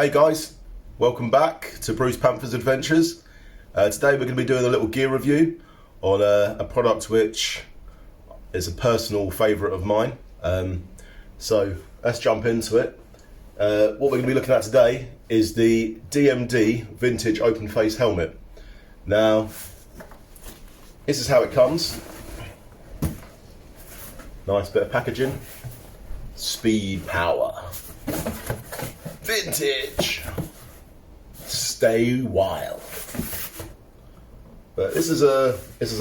Hey guys, welcome back to Bruce Panther's Adventures. Today we're going to be doing a little gear review on a product which is a personal favourite of mine. So let's jump into it. What we're going to be looking at today is the DMD Vintage open face helmet. Now, this is how it comes. Nice bit of packaging. Speed, power. Vintage. Stay wild. But this is a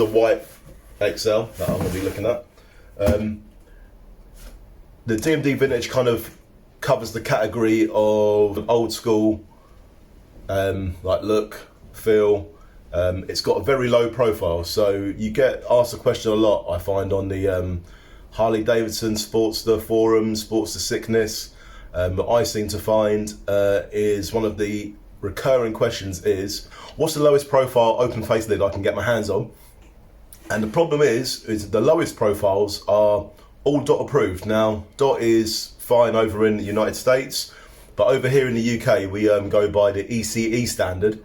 white XL that I'm going to be looking at. The DMD Vintage kind of covers the category of old school, like look, feel. It's got a very low profile, so you get asked the question a lot, I find, on the Harley Davidson Sportster forums, Sportster Sickness. That I seem to find is one of the recurring questions is, what's the lowest profile open face lid I can get my hands on? And the problem is the lowest profiles are all DOT approved. Now, DOT is fine over in the United States, but over here in the UK we go by the ECE standard.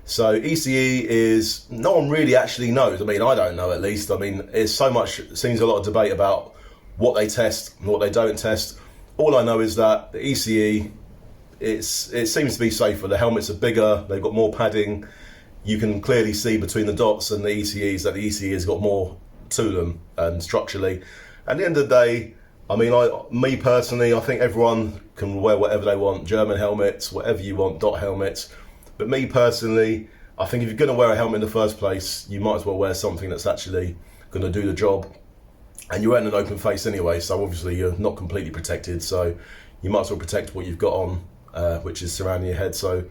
So ECE is, no one really actually knows. I mean, I don't know, at least. I mean, there's so much, seems a lot of debate about what they test and what they don't test. All I know is that the ECE, it seems to be safer. The helmets are bigger, they've got more padding. You can clearly see between the DOTs and the ECEs that the ECE has got more to them structurally. At the end of the day, I mean, me personally, I think everyone can wear whatever they want, German helmets, whatever you want, DOT helmets. But me personally, I think if you're going to wear a helmet in the first place, you might as well wear something that's actually going to do the job. And you're wearing an open face anyway, so obviously you're not completely protected, so you might as well protect what you've got on, which is surrounding your head. So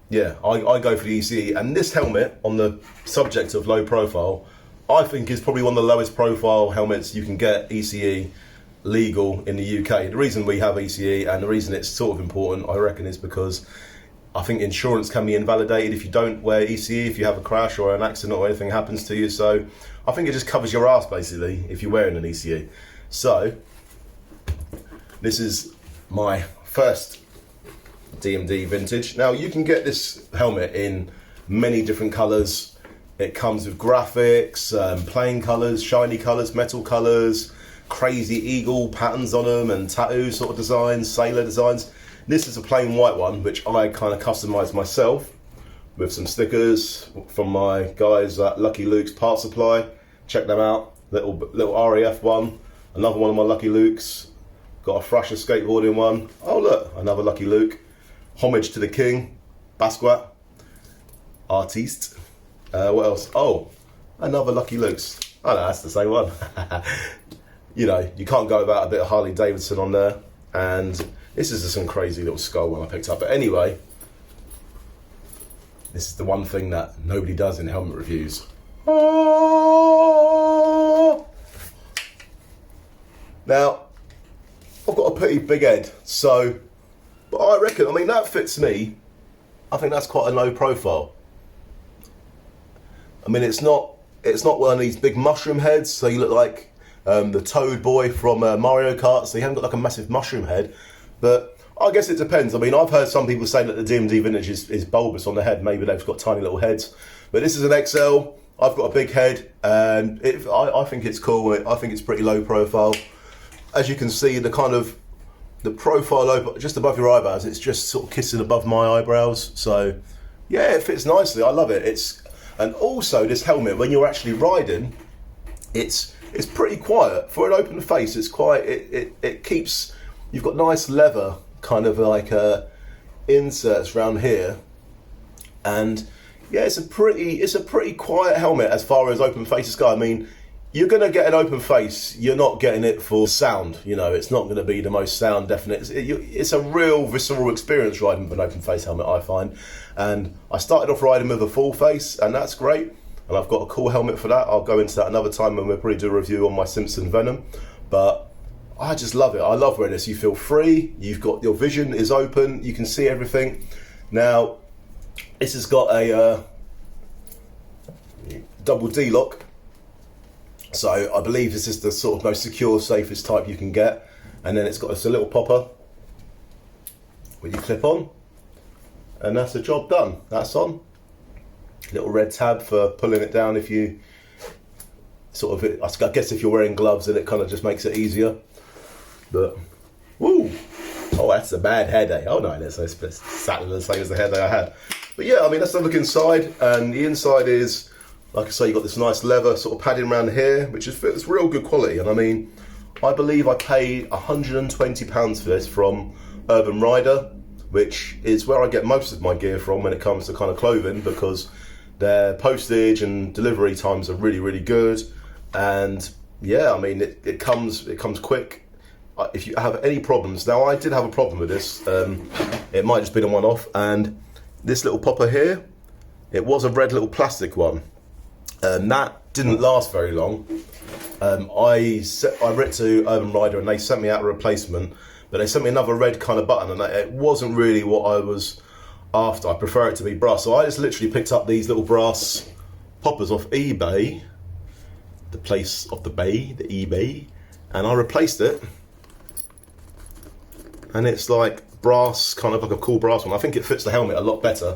yeah, I go for the ECE. And this helmet, on the subject of low profile, I think is probably one of the lowest profile helmets you can get ECE legal in the UK. The reason we have ECE, and the reason it's sort of important, I reckon, is because I think insurance can be invalidated if you don't wear ECE, if you have a crash or an accident or anything happens to you. So I think it just covers your ass, basically, if you're wearing an ECE. So this is my first DMD Vintage. Now, you can get this helmet in many different colours. It comes with graphics, plain colours, shiny colours, metal colours, crazy eagle patterns on them, and tattoo sort of designs, sailor designs. This is a plain white one, which I kind of customised myself with some stickers from my guys at Lucky Luke's Part Supply. Check them out. Little RAF one, another one of my Lucky Luke's. Got a Thrasher skateboarding one. Oh look, another Lucky Luke. Homage to the King, Basquiat, artiste. What else? Oh, another Lucky Luke's. Oh no, that's the same one. You know, you can't go without a bit of Harley Davidson on there. And this is just some crazy little skull one I picked up. But anyway, this is the one thing that nobody does in helmet reviews. Now, I've got a pretty big head, so, but I reckon, I mean, that fits me. I think that's quite a low profile. I mean, it's not one of these big mushroom heads, so you look like the Toad Boy from Mario Kart, so you haven't got like a massive mushroom head. But I guess it depends. I mean, I've heard some people say that the DMD Vintage is bulbous on the head. Maybe they've got tiny little heads. But this is an XL. I've got a big head, and I think it's cool. I think it's pretty low profile. As you can see, the profile just above your eyebrows, it's just sort of kissing above my eyebrows. So yeah, it fits nicely. I love it. And also this helmet, when you're actually riding, it's pretty quiet for an open face. It's quite it keeps. You've got nice leather kind of like inserts around here, and yeah, it's a pretty quiet helmet as far as open faces go. I mean, you're gonna get an open face. You're not getting it for sound. You know, it's not going to be the most sound definite. It's a real visceral experience riding with an open face helmet, I find. And I started off riding with a full face, and that's great. And I've got a cool helmet for that. I'll go into that another time when we'll probably do a review on my Simpson Venom. But I just love it. I love wearing this. You feel free. You've got, your vision is open. You can see everything. Now, this has got a double D lock. So I believe this is the sort of most secure, safest type you can get. And then it's got a little popper where you clip on. and that's the job done. That's on. Little red tab for pulling it down if you sort of, I guess if you're wearing gloves, then it kind of just makes it easier. But, woo! Oh, that's a bad hair day. Oh no, that's exactly the same as the hair day I had. But yeah, I mean, let's have a look inside. And the inside is, like I say, you've got this nice leather sort of padding around here, which is it's real good quality. And I mean, I believe I paid £120 for this from Urban Rider, which is where I get most of my gear from when it comes to kind of clothing, because their postage and delivery times are really, really good. And yeah, I mean, it comes quick. If you have any problems, now I did have a problem with this. It might just been a one-off, and this little popper here, it was a red little plastic one, and that didn't last very long. I wrote to Urban Rider and they sent me out a replacement, but they sent me another red kind of button, and it wasn't really what I was after. I prefer it to be brass, so I just literally picked up these little brass poppers off eBay, the place of the bay, the eBay, and I replaced it. And it's like brass, kind of like a cool brass one. I think it fits the helmet a lot better,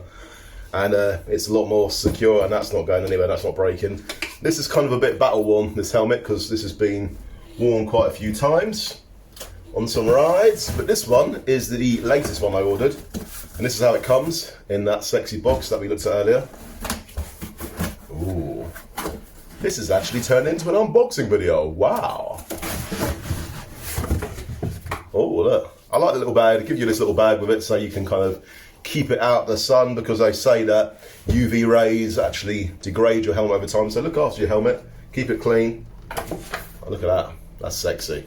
and it's a lot more secure, and that's not going anywhere, that's not breaking. This is kind of a bit battle worn, this helmet, because this has been worn quite a few times on some rides. But this one is the latest one I ordered, and this is how it comes in that sexy box that we looked at earlier. Ooh, this has actually turned into an unboxing video. Wow. Oh, look. I like the little bag. They give you this little bag with it so you can kind of keep it out of the sun, because they say that UV rays actually degrade your helmet over time. So look after your helmet, keep it clean. Oh, look at that. That's sexy.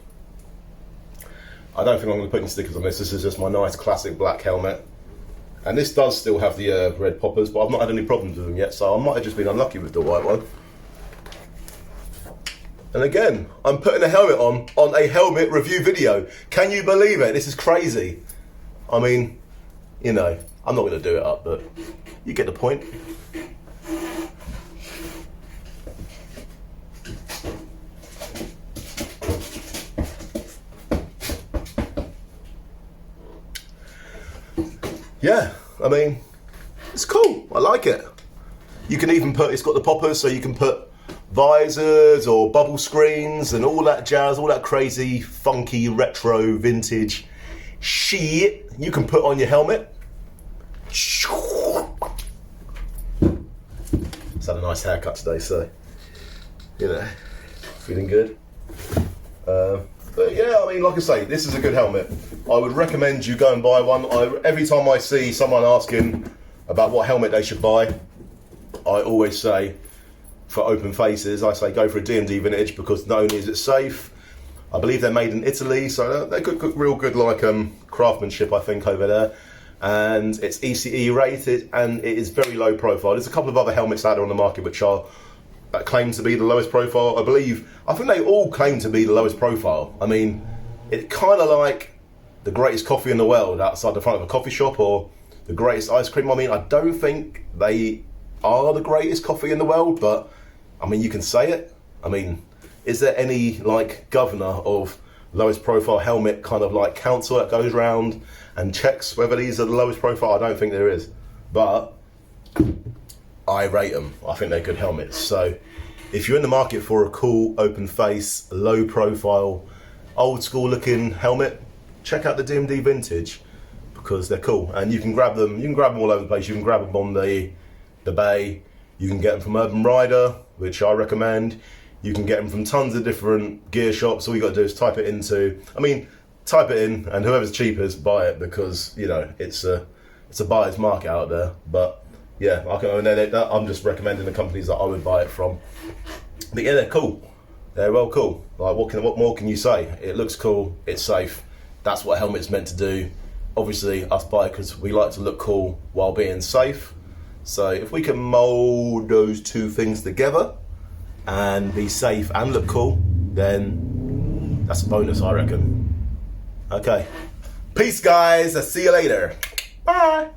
I don't think I'm going to put any stickers on this. This is just my nice classic black helmet. And this does still have the red poppers, but I've not had any problems with them yet, so I might have just been unlucky with the white one. And again, I'm putting a helmet on a helmet review video. Can you believe it? This is crazy. I mean, you know, I'm not going to do it up, but you get the point. Yeah, I mean, it's cool. I like it. You can even put, it's got the poppers, so you can put visors or bubble screens and all that jazz, all that crazy, funky, retro, vintage shit you can put on your helmet. Just had a nice haircut today, so, you know, feeling good. But yeah, I mean, like I say, this is a good helmet. I would recommend you go and buy one. Every time I see someone asking about what helmet they should buy, I always say, for open faces, I say go for a DMD Vintage, because not only is it safe, I believe they're made in Italy, so they're real good, like craftsmanship, I think, over there. And it's ECE rated, and it is very low profile. There's a couple of other helmets out there on the market which are claim to be the lowest profile. I think they all claim to be the lowest profile. I mean, it's kind of like the greatest coffee in the world outside the front of a coffee shop, or the greatest ice cream. I mean, I don't think they are the greatest coffee in the world, but I mean, you can say it. I mean, is there any like governor of lowest profile helmet kind of like council that goes around and checks whether these are the lowest profile? I don't think there is, but I rate them. I think they're good helmets. So if you're in the market for a cool, open face, low profile, old school looking helmet, check out the DMD Vintage, because they're cool, and you can grab them. You can grab them all over the place. You can grab them on the bay. You can get them from Urban Rider, which I recommend. You can get them from tons of different gear shops. All you got to do is type it in, and whoever's cheapest, buy it, because you know it's a buyer's market out there. But yeah, I'm just recommending the companies that I would buy it from. But yeah, they're cool. They're well cool. Like what more can you say? It looks cool. It's safe. That's what a helmet's meant to do. Obviously, us bikers, we like to look cool while being safe. So if we can mold those two things together and be safe and look cool, then that's a bonus, I reckon. Okay. Peace, guys. I'll see you later. Bye.